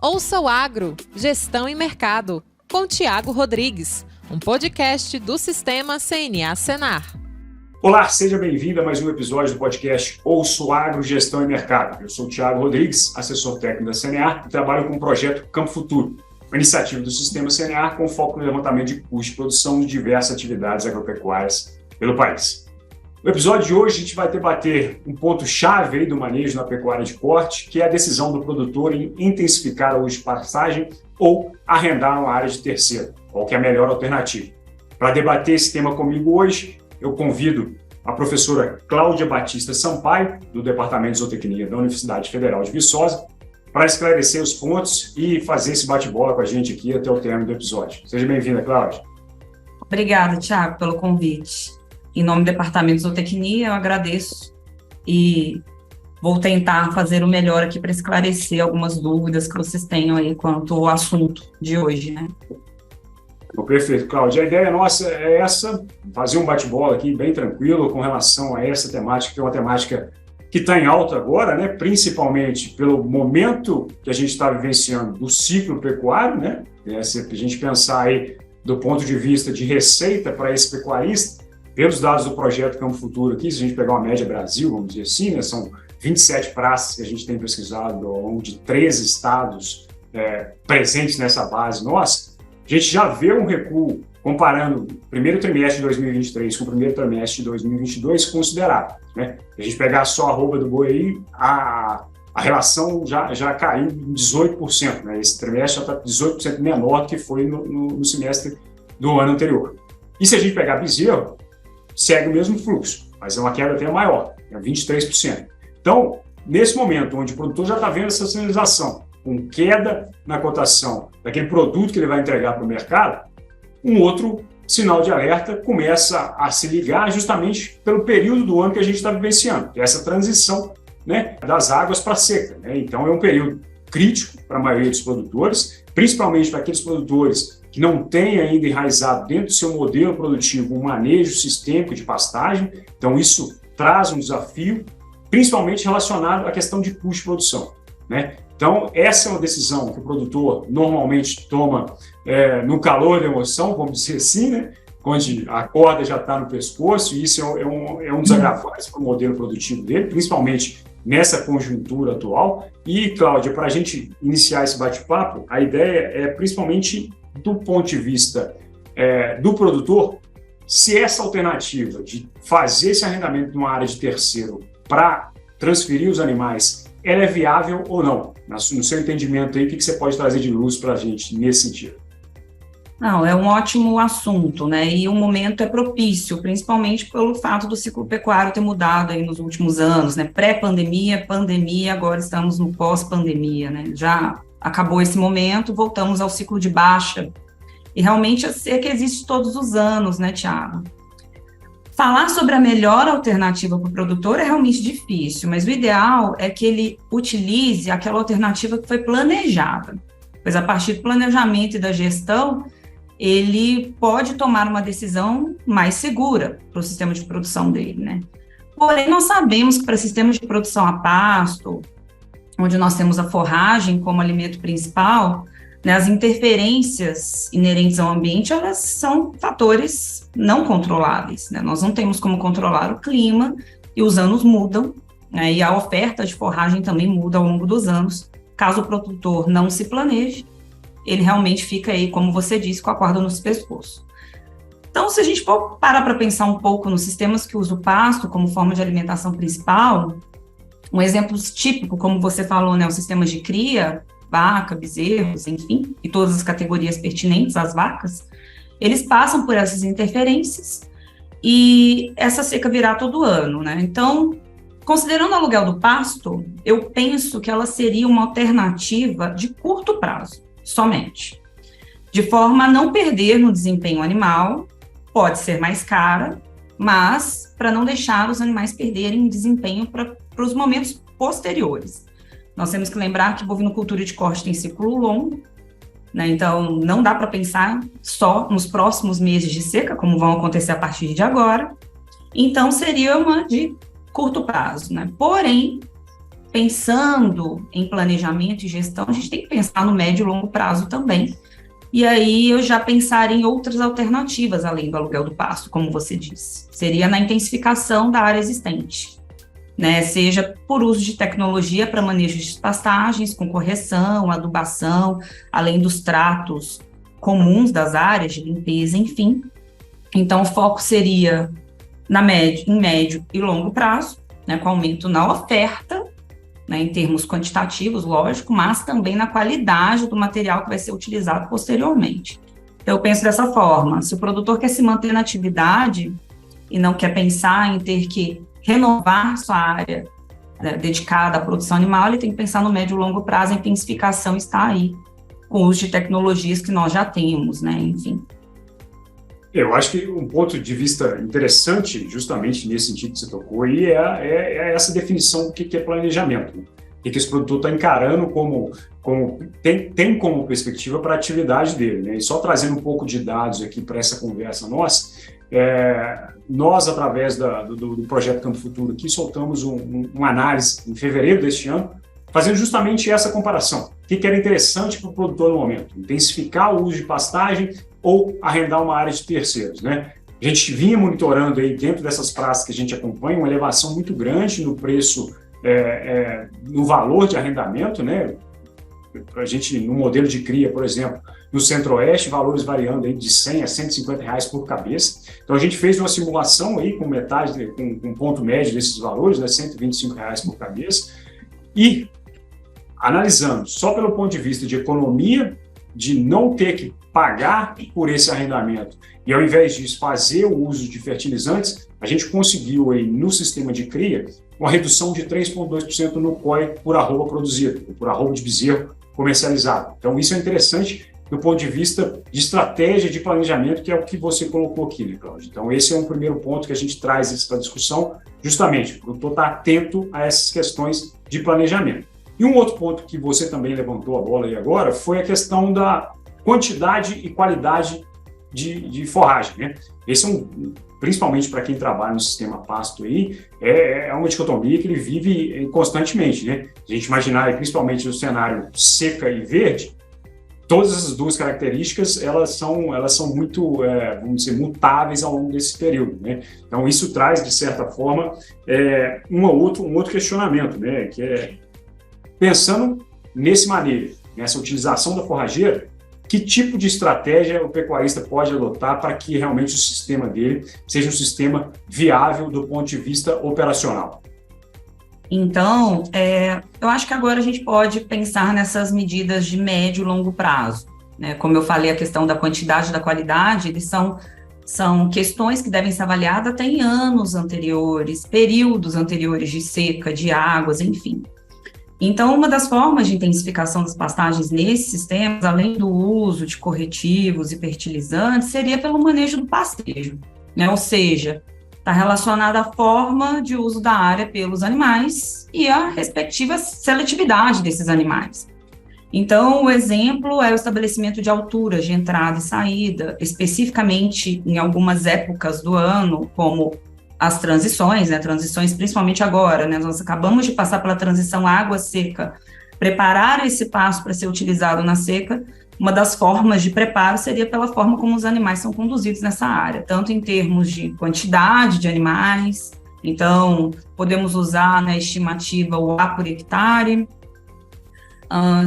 Ouça o Agro, Gestão e Mercado, com Tiago Rodrigues, um podcast do Sistema CNA Senar. Olá, seja bem-vindo a mais um episódio do podcast Ouça o Agro, Gestão e Mercado. Eu sou o Tiago Rodrigues, assessor técnico da CNA e trabalho com o projeto Campo Futuro, uma iniciativa do Sistema CNA com foco no levantamento de custos de produção de diversas atividades agropecuárias pelo país. No episódio de hoje, a gente vai debater um ponto-chave do manejo na pecuária de corte, que é a decisão do produtor em intensificar o uso de pastagem ou arrendar uma área de terceiro, qual que é a melhor alternativa. Para debater esse tema comigo hoje, eu convido a professora Cláudia Batista Sampaio, do Departamento de Zootecnia da Universidade Federal de Viçosa, para esclarecer os pontos e fazer esse bate-bola com a gente aqui até o término do episódio. Seja bem-vinda, Cláudia. Obrigada, Tiago, pelo convite. Em nome do Departamento de Zootecnia, eu agradeço e vou tentar fazer o melhor aqui para esclarecer algumas dúvidas que vocês tenham aí quanto ao assunto de hoje, né? Perfeito, Cláudia. A ideia nossa é essa, fazer um bate-bola aqui bem tranquilo com relação a essa temática, que é uma temática que está em alta agora, né? Principalmente pelo momento que a gente está vivenciando do ciclo pecuário, né? Se a gente pensar aí do ponto de vista de receita para esse pecuarista, pelos dados do projeto Campo Futuro aqui, se a gente pegar uma média Brasil, vamos dizer assim, né, são 27 praças que a gente tem pesquisado ao longo de 13 estados presentes nessa base nossa, a gente já vê um recuo, comparando o primeiro trimestre de 2023 com o primeiro trimestre de 2022, considerável. Né? Se a gente pegar só a arroba do boi aí, a relação já caiu em 18%. Né? Esse trimestre já está 18% menor do que foi no semestre do ano anterior. E se a gente pegar bezerro, segue o mesmo fluxo, mas é uma queda até maior, é 23%. Então, nesse momento onde o produtor já está vendo essa sinalização, com queda na cotação daquele produto que ele vai entregar para o mercado, um outro sinal de alerta começa a se ligar justamente pelo período do ano que a gente está vivenciando, que é essa transição, né, das águas para a seca. Né? Então, é um período crítico para a maioria dos produtores, principalmente para aqueles produtores que não têm ainda enraizado dentro do seu modelo produtivo um manejo sistêmico de pastagem. Então, isso traz um desafio, principalmente relacionado à questão de custo de produção. Né? Então, essa é uma decisão que o produtor normalmente toma no calor da emoção, vamos dizer assim, né? Onde a corda já está no pescoço, e isso é um dos agravantes para o modelo produtivo dele, principalmente nessa conjuntura atual. E, Cláudia, para a gente iniciar esse bate-papo, a ideia é principalmente do ponto de vista do produtor, se essa alternativa de fazer esse arrendamento numa área de terceiro para transferir os animais, ela é viável ou não? No seu entendimento aí, o que você pode trazer de luz para a gente nesse sentido? Não, é um ótimo assunto, né? E o momento é propício, principalmente pelo fato do ciclo pecuário ter mudado aí nos últimos anos, né? Pré-pandemia, pandemia, agora estamos no pós-pandemia, né? Já acabou esse momento, voltamos ao ciclo de baixa. E realmente a seca existe todos os anos, né, Tiago? Falar sobre a melhor alternativa para o produtor é realmente difícil, mas o ideal é que ele utilize aquela alternativa que foi planejada, pois a partir do planejamento e da gestão, ele pode tomar uma decisão mais segura para o sistema de produção dele, né? Porém, nós sabemos que para sistemas de produção a pasto, onde nós temos a forragem como alimento principal, né, as interferências inerentes ao ambiente, elas são fatores não controláveis, né? Nós não temos como controlar o clima, e os anos mudam, né, e a oferta de forragem também muda ao longo dos anos. Caso o produtor não se planeje, ele realmente fica aí, como você disse, com a corda no pescoço. Então, se a gente for parar para pensar um pouco nos sistemas que usam o pasto como forma de alimentação principal, um exemplo típico, como você falou, né, os sistemas de cria, vaca, bezerros, enfim, e todas as categorias pertinentes às vacas, eles passam por essas interferências e essa seca virá todo ano, né? Então, considerando o aluguel do pasto, eu penso que ela seria uma alternativa de curto prazo, somente, de forma a não perder no desempenho animal, pode ser mais cara, mas para não deixar os animais perderem desempenho para os momentos posteriores. Nós temos que lembrar que bovinocultura de corte tem ciclo longo, né? Então não dá para pensar só nos próximos meses de seca, como vão acontecer a partir de agora. Então seria uma de curto prazo, né? Porém, pensando em planejamento e gestão, a gente tem que pensar no médio e longo prazo também. E aí eu já pensaria em outras alternativas, além do aluguel do pasto, como você disse. Seria na intensificação da área existente, né? Seja por uso de tecnologia para manejo de pastagens, com correção, adubação, além dos tratos comuns das áreas de limpeza, enfim. Então, o foco seria em médio e longo prazo, né, com aumento na oferta, né, em termos quantitativos, lógico, mas também na qualidade do material que vai ser utilizado posteriormente. Então, eu penso dessa forma: se o produtor quer se manter na atividade e não quer pensar em ter que renovar sua área, né, dedicada à produção animal, ele tem que pensar no médio e longo prazo. A intensificação está aí, com o uso de tecnologias que nós já temos, né, enfim. Eu acho que um ponto de vista interessante, justamente nesse sentido que você tocou aí, é essa definição do que é planejamento. Né? O que esse produtor está encarando tem como perspectiva para a atividade dele. Né? E só trazendo um pouco de dados aqui para essa conversa nossa, nós, através do projeto Campo Futuro aqui, soltamos uma análise em fevereiro deste ano, fazendo justamente essa comparação. O que era interessante para o produtor no momento? Intensificar o uso de pastagem ou arrendar uma área de terceiros, né? A gente vinha monitorando aí, dentro dessas praças que a gente acompanha, uma elevação muito grande no preço, no valor de arrendamento, né? A gente, no modelo de cria, por exemplo, no Centro-Oeste, valores variando aí de R$100 a R$150 por cabeça. Então, a gente fez uma simulação aí com metade, com ponto médio desses valores, né? R$125 por cabeça, e analisando só pelo ponto de vista de economia, de não ter que pagar por esse arrendamento e, ao invés disso, fazer o uso de fertilizantes, a gente conseguiu aí no sistema de cria uma redução de 3,2% no COI por arroba produzido, por arroba de bezerro comercializado. Então, isso é interessante do ponto de vista de estratégia de planejamento, que é o que você colocou aqui, né, Cláudio? Então, esse é um primeiro ponto que a gente traz para a discussão, justamente, o produtor está atento a essas questões de planejamento. E um outro ponto que você também levantou a bola aí agora foi a questão da quantidade e qualidade de forragem, né? Esse principalmente para quem trabalha no sistema pasto aí, é uma dicotomia que ele vive constantemente, né? A gente imaginar, principalmente no cenário seca e verde, todas essas duas características, elas são muito, vamos dizer, mutáveis ao longo desse período, né? Então, isso traz, de certa forma, um outro questionamento, né? Que é, pensando nesse manejo, nessa utilização da forrageira, que tipo de estratégia o pecuarista pode adotar para que realmente o sistema dele seja um sistema viável do ponto de vista operacional? Então, eu acho que agora a gente pode pensar nessas medidas de médio e longo prazo, né? Como eu falei, a questão da quantidade e da qualidade, eles são questões que devem ser avaliadas até em anos anteriores, períodos anteriores de seca, de águas, enfim. Então, uma das formas de intensificação das pastagens nesses sistemas, além do uso de corretivos e fertilizantes, seria pelo manejo do pastejo, né? Ou seja, está relacionada à forma de uso da área pelos animais e a respectiva seletividade desses animais. Então, o exemplo é o estabelecimento de alturas de entrada e saída, especificamente em algumas épocas do ano, como as transições, né? Transições principalmente agora, né? Nós acabamos de passar pela transição água-seca. Preparar esse pasto para ser utilizado na seca, uma das formas de preparo seria pela forma como os animais são conduzidos nessa área, tanto em termos de quantidade de animais, então podemos usar na estimativa o A por hectare,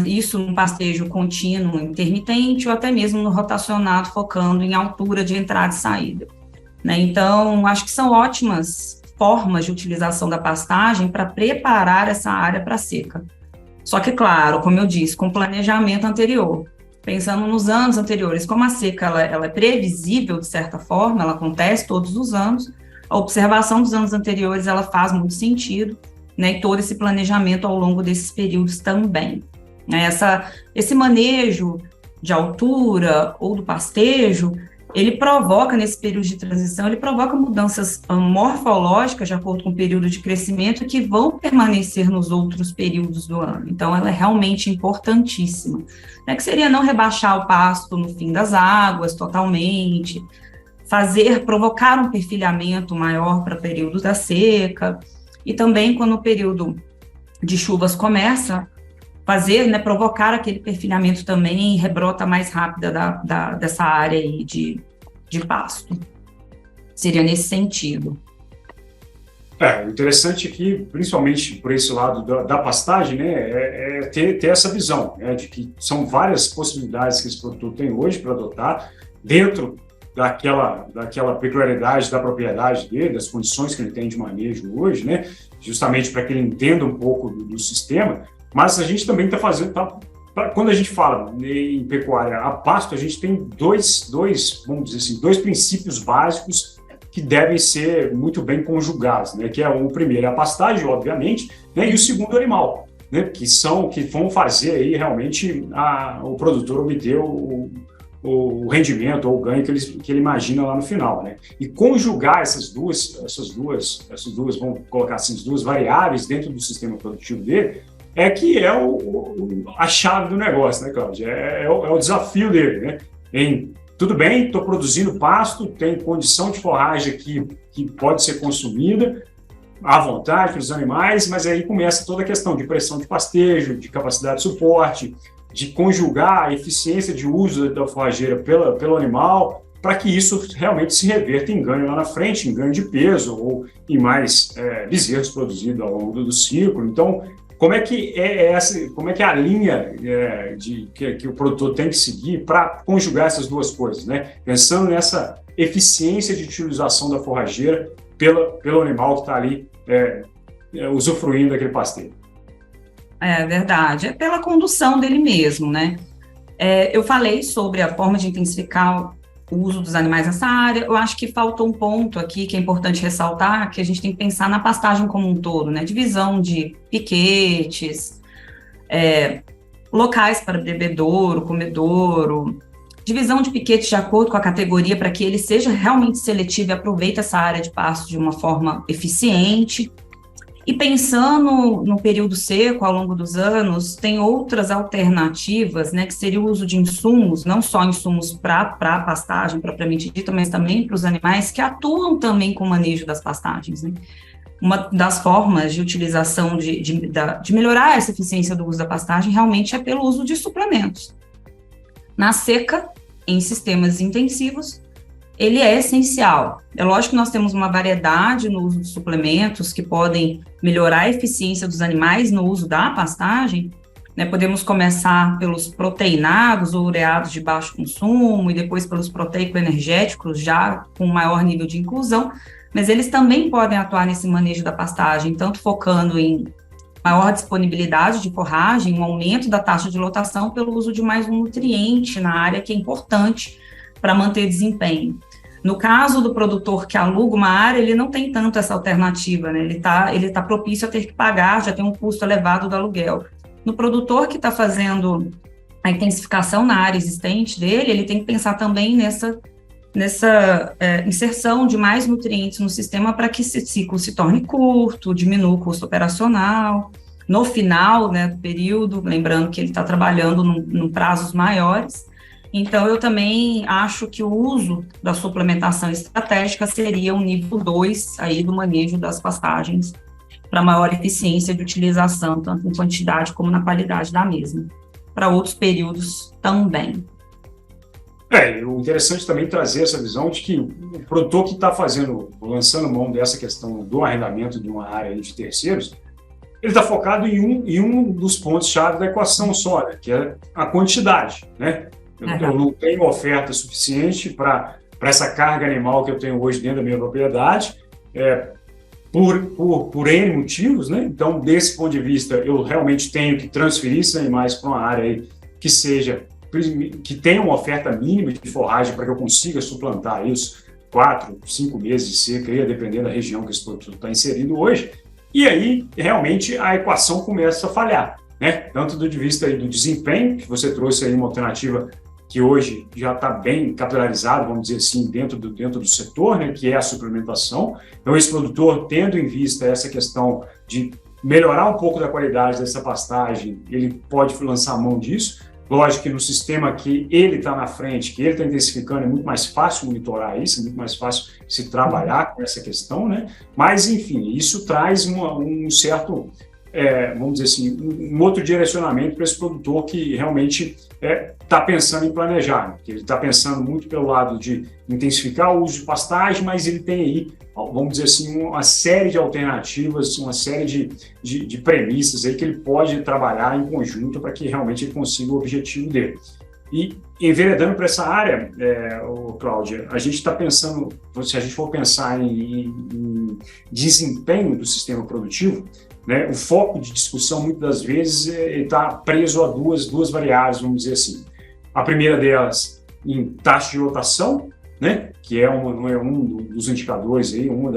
isso num pastejo contínuo intermitente ou até mesmo no rotacionado, focando em altura de entrada e saída. Né? Então, acho que são ótimas formas de utilização da pastagem para preparar essa área para a seca. Só que, claro, como eu disse, com planejamento anterior. Pensando nos anos anteriores, como a seca ela é previsível, de certa forma, ela acontece todos os anos, a observação dos anos anteriores ela faz muito sentido, né? E todo esse planejamento ao longo desses períodos também. Esse manejo de altura ou do pastejo, ele provoca, nesse período de transição, ele provoca mudanças morfológicas de acordo com o período de crescimento que vão permanecer nos outros períodos do ano. Então, ela é realmente importantíssima. Que seria não rebaixar o pasto no fim das águas totalmente, provocar um perfilhamento maior para períodos da seca, e também quando o período de chuvas começa a fazer, né, provocar aquele perfilhamento também e rebrota mais rápida dessa área aí de pasto. Seria nesse sentido. Interessante aqui, principalmente por esse lado da pastagem, né, é ter essa visão, né, de que são várias possibilidades que esse produtor tem hoje para adotar dentro daquela peculiaridade da propriedade dele, das condições que ele tem de manejo hoje, né, justamente para que ele entenda um pouco do sistema, mas a gente também está fazendo, quando a gente fala em pecuária a pasto, a gente tem dois, vamos dizer assim, dois princípios básicos que devem ser muito bem conjugados, né? Que é o primeiro é a pastagem, obviamente, né? E o segundo, o animal, né? Que vão fazer aí realmente o produtor obter o rendimento ou o ganho que ele imagina lá no final, né? E conjugar essas duas, vamos colocar assim, as duas variáveis dentro do sistema produtivo dele, que é a chave do negócio, né, Cláudio? É o desafio dele, né? Tudo bem, estou produzindo pasto, tem condição de forragem aqui que pode ser consumida à vontade pelos animais, mas aí começa toda a questão de pressão de pastejo, de capacidade de suporte, de conjugar a eficiência de uso da forrageira pelo animal, para que isso realmente se reverta em ganho lá na frente, em ganho de peso ou em mais bezerros produzidos ao longo do ciclo. Então, como é que é a linha que o produtor tem que seguir para conjugar essas duas coisas, né? Pensando nessa eficiência de utilização da forrageira pelo animal que está ali usufruindo daquele pasteiro. É verdade, é pela condução dele mesmo, né? Eu falei sobre a forma de intensificar o uso dos animais nessa área. Eu acho que falta um ponto aqui que é importante ressaltar, que a gente tem que pensar na pastagem como um todo, né? Divisão de piquetes, locais para bebedouro, comedouro, divisão de piquetes de acordo com a categoria para que ele seja realmente seletivo e aproveite essa área de pasto de uma forma eficiente. E pensando no período seco, ao longo dos anos, tem outras alternativas, né, que seria o uso de insumos, não só insumos para a pastagem propriamente dita, mas também para os animais que atuam também com o manejo das pastagens, né? Uma das formas de utilização, de melhorar essa eficiência do uso da pastagem, realmente é pelo uso de suplementos. Na seca, em sistemas intensivos, ele é essencial. É lógico que nós temos uma variedade no uso de suplementos que podem melhorar a eficiência dos animais no uso da pastagem, né? Podemos começar pelos proteinados ou ureados de baixo consumo e depois pelos proteico-energéticos já com maior nível de inclusão, mas eles também podem atuar nesse manejo da pastagem, tanto focando em maior disponibilidade de forragem, um aumento da taxa de lotação pelo uso de mais um nutriente na área que é importante para manter desempenho. No caso do produtor que aluga uma área, ele não tem tanto essa alternativa, né? Ele tá propício a ter que pagar, já tem um custo elevado do aluguel. No produtor que está fazendo a intensificação na área existente dele, ele tem que pensar também nessa inserção de mais nutrientes no sistema para que esse ciclo se torne curto, diminua o custo operacional. No final, né, do período, lembrando que ele está trabalhando em prazos maiores. Então, eu também acho que o uso da suplementação estratégica seria um nível 2 aí do manejo das pastagens para maior eficiência de utilização, tanto em quantidade como na qualidade da mesma, para outros períodos também. O interessante também trazer essa visão de que o produtor que está lançando mão dessa questão do arrendamento de uma área de terceiros, ele está focado em um dos pontos-chave da equação só, né, que é a quantidade, né? Eu não tenho oferta suficiente para essa carga animal que eu tenho hoje dentro da minha propriedade, por N motivos, né? Então, desse ponto de vista, eu realmente tenho que transferir esses animais para uma área aí que tenha uma oferta mínima de forragem para que eu consiga suplantar aí os 4, 5 meses de seca, aí, dependendo da região que esse produto está inserido hoje. E aí, realmente, a equação começa a falhar, né? Tanto do vista aí do desempenho, que você trouxe aí uma alternativa que hoje já está bem capilarizado, vamos dizer assim, dentro do setor, né, que é a suplementação. Então, esse produtor, tendo em vista essa questão de melhorar um pouco da qualidade dessa pastagem, ele pode lançar mão disso. Lógico que no sistema que ele está na frente, que ele está intensificando, é muito mais fácil monitorar isso, é muito mais fácil se trabalhar com essa questão, né? Mas, enfim, isso traz um certo vamos dizer assim, um outro direcionamento para esse produtor que realmente está pensando em planejar, né? Que ele está pensando muito pelo lado de intensificar o uso de pastagem, mas ele tem aí, vamos dizer assim, uma série de alternativas, uma série de premissas aí que ele pode trabalhar em conjunto para que realmente ele consiga o objetivo dele. E enveredando para essa área, Cláudia, a gente está pensando, se a gente for pensar em desempenho do sistema produtivo, né, o foco de discussão, muitas das vezes, está preso a duas variáveis, vamos dizer assim. A primeira delas, em taxa de lotação, né, que um dos indicadores, aí, um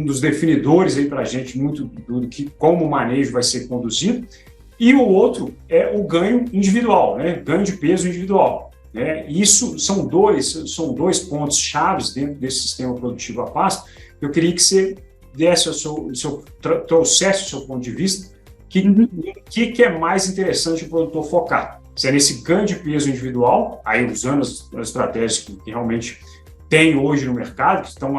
dos definidores para a gente, muito do que como o manejo vai ser conduzido. E o outro é o ganho individual, né, ganho de peso individual. Né? Isso são dois pontos chaves dentro desse sistema produtivo a pasto. Eu queria que você trouxesse o seu ponto de vista, que é mais interessante o produtor focar? Se é nesse ganho de peso individual, aí usando as estratégias que realmente tem hoje no mercado, que estão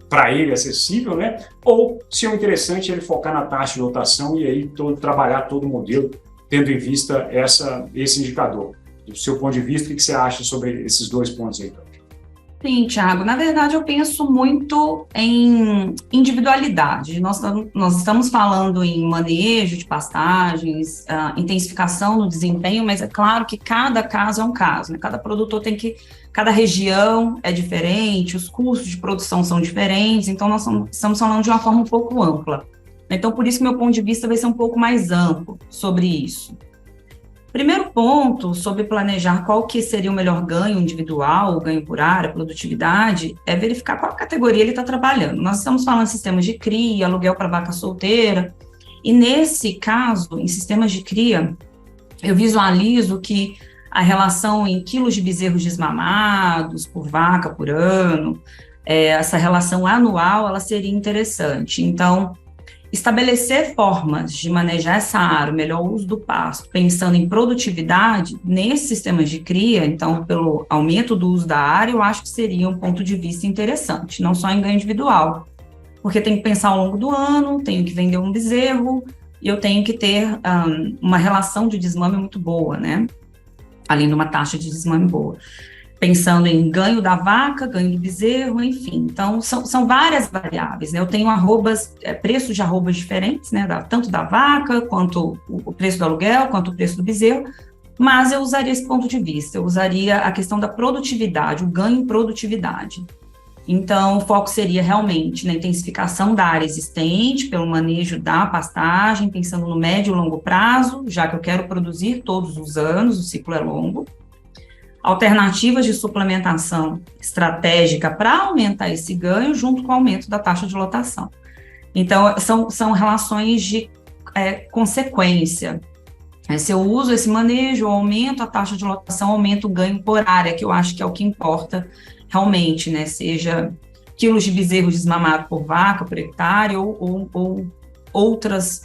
para ele acessível, né? Ou se é interessante ele focar na taxa de lotação e aí trabalhar todo o modelo, tendo em vista esse indicador. Do seu ponto de vista, o que você acha sobre esses dois pontos aí? Sim, Thiago, na verdade eu penso muito em individualidade. Nós estamos falando em manejo de pastagens, intensificação no desempenho, mas é claro que cada caso é um caso, né? Cada produtor cada região é diferente, os custos de produção são diferentes, então nós estamos falando de uma forma um pouco ampla. Então, por isso que meu ponto de vista vai ser um pouco mais amplo sobre isso. Primeiro ponto sobre planejar qual que seria o melhor ganho individual, ganho por área, produtividade, é verificar qual categoria ele está trabalhando. Nós estamos falando de sistemas de cria, aluguel para vaca solteira, e nesse caso, em sistemas de cria, eu visualizo que a relação em quilos de bezerros desmamados por vaca por ano, essa relação anual, ela seria interessante. Então, estabelecer formas de manejar essa área, o melhor uso do pasto, pensando em produtividade, nesses sistemas de cria, então, pelo aumento do uso da área, eu acho que seria um ponto de vista interessante, não só em ganho individual, porque tem que pensar ao longo do ano, tenho que vender um bezerro, e eu tenho que ter uma relação de desmame muito boa, né? Além de uma taxa de desmame boa. Pensando em ganho da vaca, ganho do bezerro, enfim. Então, são várias variáveis, né? Eu tenho preços de arrobas diferentes, né? Tanto da vaca, quanto o preço do aluguel, quanto o preço do bezerro, mas eu usaria esse ponto de vista, eu usaria a questão da produtividade, o ganho em produtividade. Então, o foco seria realmente na intensificação da área existente, pelo manejo da pastagem, pensando no médio e longo prazo, já que eu quero produzir todos os anos, o ciclo é longo. Alternativas de suplementação estratégica para aumentar esse ganho junto com o aumento da taxa de lotação. Então, são relações de consequência. Se eu uso esse manejo, eu aumento a taxa de lotação, aumento o ganho por área, que eu acho que é o que importa realmente, né? Seja quilos de bezerros desmamados por vaca, por hectare, ou outros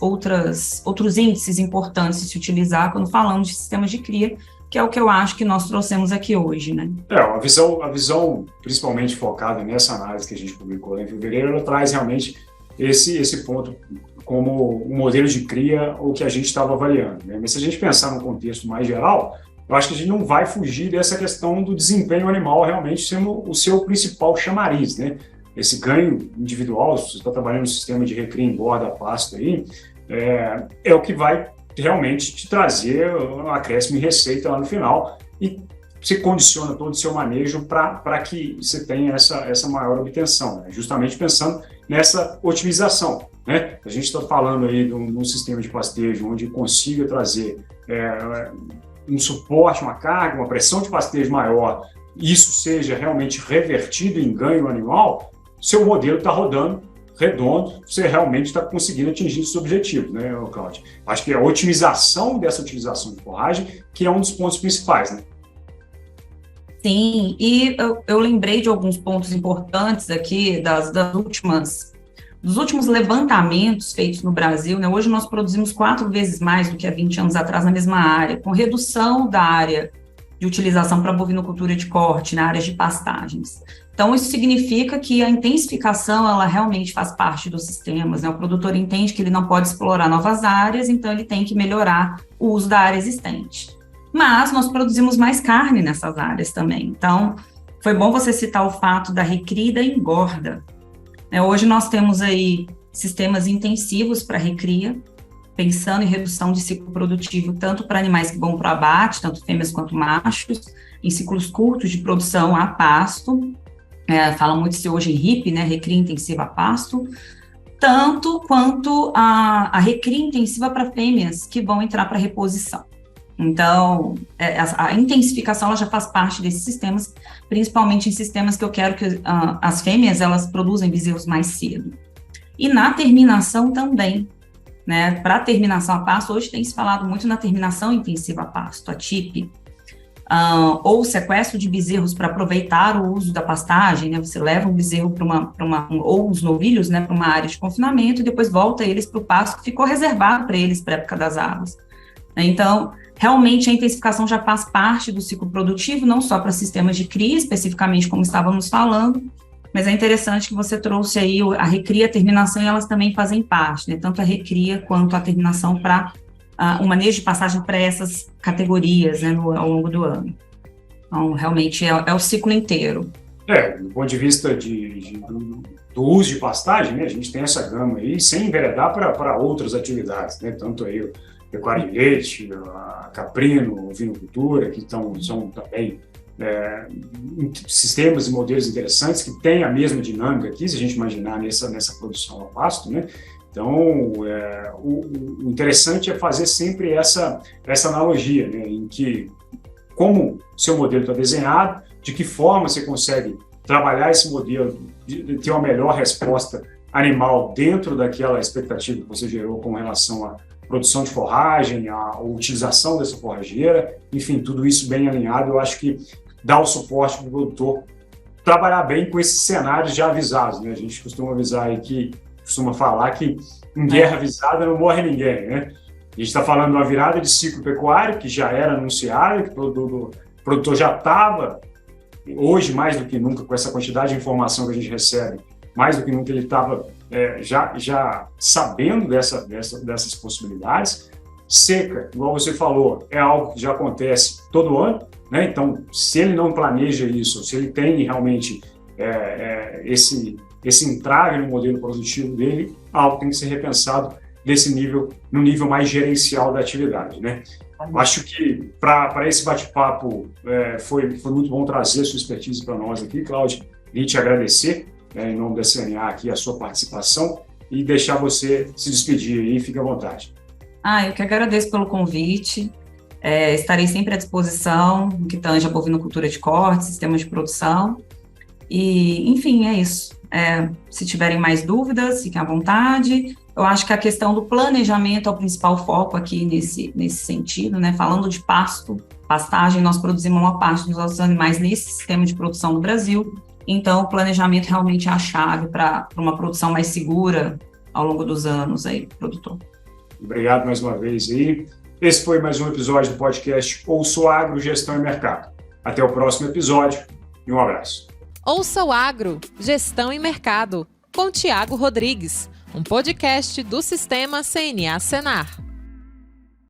índices importantes de se utilizar quando falamos de sistemas de cria, que é o que eu acho que nós trouxemos aqui hoje, né? A visão principalmente focada nessa análise que a gente publicou em fevereiro, ela traz realmente esse ponto como o modelo de cria, o que a gente estava avaliando, né? Mas se a gente pensar num contexto mais geral, eu acho que a gente não vai fugir dessa questão do desempenho animal realmente sendo o seu principal chamariz, né? Esse ganho individual, se você está trabalhando no sistema de recria em borda a pasto aí, é o que vai realmente te trazer um acréscimo em receita lá no final e você condiciona todo o seu manejo para que você tenha essa maior obtenção, né? Justamente pensando nessa otimização, né? A gente está falando aí de um sistema de pastejo onde consiga trazer um suporte, uma carga, uma pressão de pastejo maior, e isso seja realmente revertido em ganho animal, seu modelo está rodando redondo, você realmente está conseguindo atingir esses objetivos, né, Cláudio? Acho que a otimização dessa utilização de forragem que é um dos pontos principais, né? Sim, e eu lembrei de alguns pontos importantes aqui dos últimos levantamentos feitos no Brasil, né? Hoje nós produzimos 4 vezes mais do que há 20 anos atrás na mesma área, com redução da área de utilização para bovinocultura de corte, na área de pastagens. Então, isso significa que a intensificação, ela realmente faz parte dos sistemas, né? O produtor entende que ele não pode explorar novas áreas, então ele tem que melhorar o uso da área existente. Mas nós produzimos mais carne nessas áreas também. Então, foi bom você citar o fato da recria e da engorda. Hoje nós temos aí sistemas intensivos para recria, pensando em redução de ciclo produtivo, tanto para animais que vão para o abate, tanto fêmeas quanto machos, em ciclos curtos de produção a pasto. Fala muito-se hoje em RIP, né, recria intensiva a pasto, tanto quanto a recria intensiva para fêmeas que vão entrar para reposição. Então, a intensificação ela já faz parte desses sistemas, principalmente em sistemas que eu quero que as fêmeas elas produzam bezerros mais cedo. E na terminação também, né, para terminação a pasto, hoje tem se falado muito na terminação intensiva a pasto, a TIP, ou sequestro de bezerros para aproveitar o uso da pastagem, né? Você leva um bezerro ou os novilhos, né, para uma área de confinamento e depois volta eles para o pasto que ficou reservado para eles para a época das águas. Então, realmente a intensificação já faz parte do ciclo produtivo, não só para sistemas de cria, especificamente como estávamos falando, mas é interessante que você trouxe aí a recria, a terminação, e elas também fazem parte, né? Tanto a recria quanto a terminação para o manejo de passagem para essas categorias, né, ao longo do ano. Então, realmente é o ciclo inteiro. Do ponto de vista do uso de pastagem, né, a gente tem essa gama aí, sem enveredar para outras atividades, né, tanto aí o pecuária de leite, a caprino, a vinocultura, que são também sistemas e modelos interessantes que têm a mesma dinâmica aqui, se a gente imaginar nessa produção a pasto, né? Então, o interessante é fazer sempre essa analogia, né, em que, como seu modelo está desenhado, de que forma você consegue trabalhar esse modelo, de ter uma melhor resposta animal dentro daquela expectativa que você gerou com relação à produção de forragem, à utilização dessa forrageira, enfim, tudo isso bem alinhado, eu acho que dá o suporte para o produtor trabalhar bem com esses cenários já avisados, né? A gente costuma falar que em guerra avisada não morre ninguém, né? A gente está falando de uma virada de ciclo pecuário que já era anunciada, que o produtor já estava, hoje mais do que nunca, com essa quantidade de informação que a gente recebe, mais do que nunca ele estava já sabendo dessas possibilidades. Seca, igual você falou, é algo que já acontece todo ano, né? Então, se ele não planeja isso, se ele tem realmente esse entrave no modelo produtivo dele, algo tem que ser repensado no nível mais gerencial da atividade, né? Acho que para esse bate-papo foi muito bom trazer a sua expertise para nós aqui, Cláudia, e te agradecer, em nome da CNA aqui, a sua participação e deixar você se despedir aí, fique à vontade. Eu que agradeço pelo convite, estarei sempre à disposição no que tange a bovinocultura de corte, sistemas de produção, e enfim, é isso. Se tiverem mais dúvidas, fiquem à vontade. Eu acho que a questão do planejamento é o principal foco aqui nesse sentido, né? Falando de pastagem, nós produzimos uma parte dos nossos animais nesse sistema de produção do Brasil, então o planejamento realmente é a chave para uma produção mais segura ao longo dos anos aí, produtor. Obrigado mais uma vez aí. Esse foi mais um episódio do podcast Ouça o Agro, Gestão e Mercado. Até o próximo episódio e um abraço. Ouça o Agro, Gestão e Mercado, com Tiago Rodrigues, um podcast do Sistema CNA Senar.